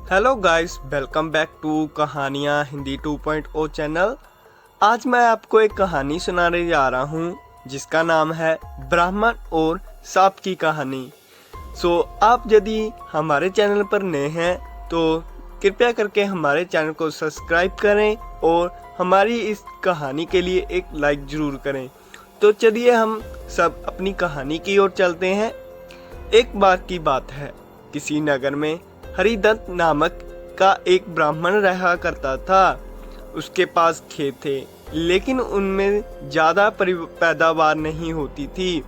Hello guys, welcome back to कहानियाँ Hindi 2.0 channel. आज मैं आपको एक कहानी सुनाने जा रहा हूँ जिसका नाम है ब्राह्मण और सांप की कहानी। आप यदि हमारे चैनल पर नए हैं तो कृपया करके हमारे चैनल को सब्सक्राइब करें और हमारी इस कहानी के लिए एक लाइक ज़रूर करें। तो चलिए हम सब अपनी कहानी की ओर चलते हैं। एक बार की बात है, किसी नगर में हरिदत्त नामक का एक ब्राह्मण रहा करता था। उसके पास खेत थे, लेकिन उनमें ज़्यादा पैदावार नहीं होती थी।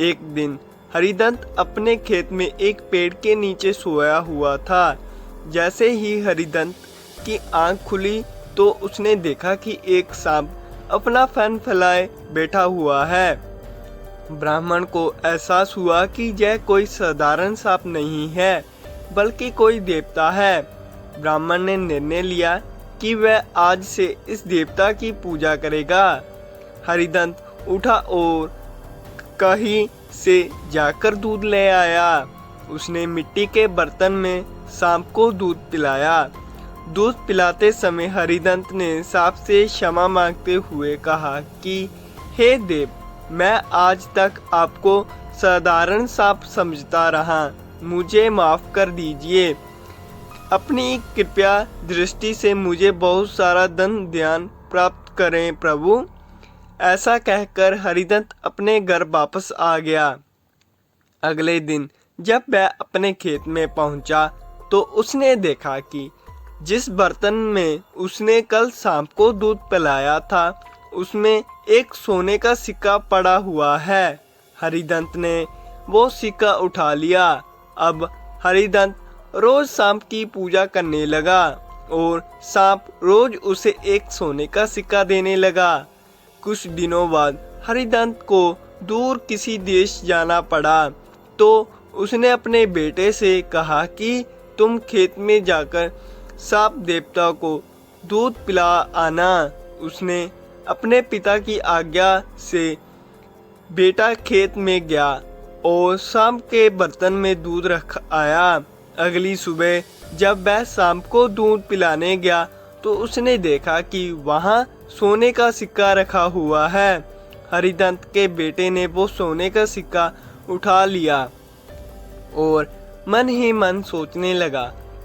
एक दिन हरिदत्त अपने खेत में एक पेड़ के नीचे सोया हुआ था। जैसे ही हरिदत्त की आंख खुली तो उसने देखा कि एक सांप अपना फन फैलाए बैठा हुआ है। ब्राह्मण को एहसास हुआ कि यह कोई साधारण सांप नहीं है, बल्कि कोई देवता है। ब्राह्मण ने निर्णय लिया कि वह आज से इस देवता की पूजा करेगा। हरिदत्त उठा और कहीं से जाकर दूध ले आया। उसने मिट्टी के बर्तन में सांप को दूध पिलाया। दूध पिलाते समय हरिदत्त ने सांप से क्षमा मांगते हुए कहा कि हे देव, मैं आज तक आपको साधारण सांप समझता रहा, मुझे माफ़ कर दीजिए। अपनी कृपया दृष्टि से मुझे बहुत सारा धन ध्यान प्राप्त करें प्रभु। ऐसा कहकर हरिदत्त अपने घर वापस आ गया। अगले दिन जब वह अपने खेत में पहुंचा तो उसने देखा कि जिस बर्तन में उसने कल सांप को दूध पिलाया था उसमें एक सोने का सिक्का पड़ा हुआ है। हरिदत्त ने वो सिक्का उठा लिया। अब हरिदत्त रोज सांप की पूजा करने लगा और सांप रोज उसे एक सोने का सिक्का देने लगा। कुछ दिनों बाद हरिदत्त को दूर किसी देश जाना पड़ा, तो उसने अपने बेटे से कहा कि तुम खेत में जाकर सांप देवता को दूध पिला आना। उसने अपने पिता की आज्ञा से बेटा खेत में गया और सांप के बर्तन में दूध रख आया। अगली सुबह जब वह सांप को दूध पिलाने गया तो उसने देखा कि वहाँ सोने का सिक्का रखा हुआ है। हरिदत्त के बेटे ने वो सोने का सिक्का उठा लिया और मन ही मन सोचने लगा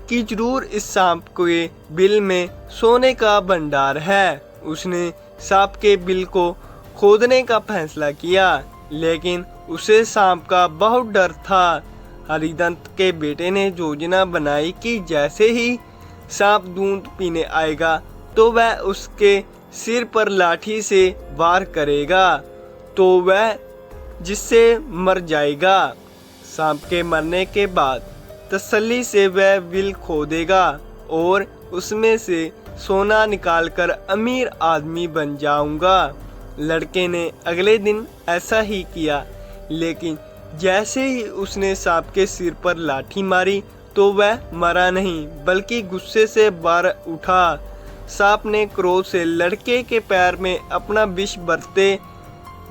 कि जरूर इस सांप के बिल में सोने का भंडार है। उसने सांप के बिल को खोदने का फैसला किया, लेकिन उसे सांप का बहुत डर था। हरिदत्त के बेटे ने योजना बनाई कि जैसे ही सांप दूध पीने आएगा तो वह उसके सिर पर लाठी से वार करेगा, तो वह जिससे मर जाएगा। सांप के मरने के बाद तसल्ली से वह बिल खोदेगा और उसमें से सोना निकालकर अमीर आदमी बन जाऊंगा। लड़के ने अगले दिन ऐसा ही किया, लेकिन जैसे ही उसने सांप के सिर पर लाठी मारी तो वह मरा नहीं, बल्कि गुस्से से बाहर उठा। सांप ने क्रोध से लड़के के पैर में अपना विष भरते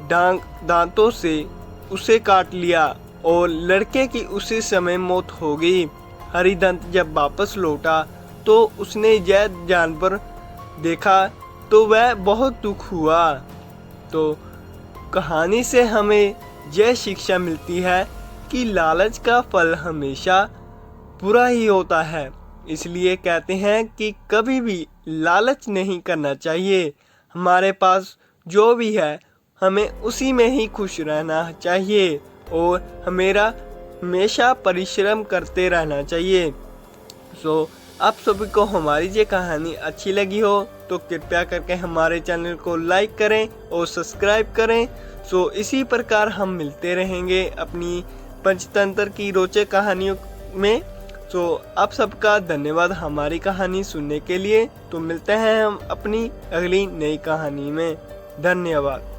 दांतों से उसे काट लिया और लड़के की उसी समय मौत हो गई। हरिदत्त जब वापस लौटा तो उसने यह जानवर देखा तो वह बहुत दुख हुआ। तो कहानी से हमें यह शिक्षा मिलती है कि लालच का फल हमेशा बुरा ही होता है। इसलिए कहते हैं कि कभी भी लालच नहीं करना चाहिए। हमारे पास जो भी है हमें उसी में ही खुश रहना चाहिए और हमेशा परिश्रम करते रहना चाहिए। आप सभी को हमारी ये कहानी अच्छी लगी हो तो कृपया करके हमारे चैनल को लाइक करें और सब्सक्राइब करें। इसी प्रकार हम मिलते रहेंगे अपनी पंचतंत्र की रोचक कहानियों में। आप सबका धन्यवाद हमारी कहानी सुनने के लिए। तो मिलते हैं हम अपनी अगली नई कहानी में। धन्यवाद।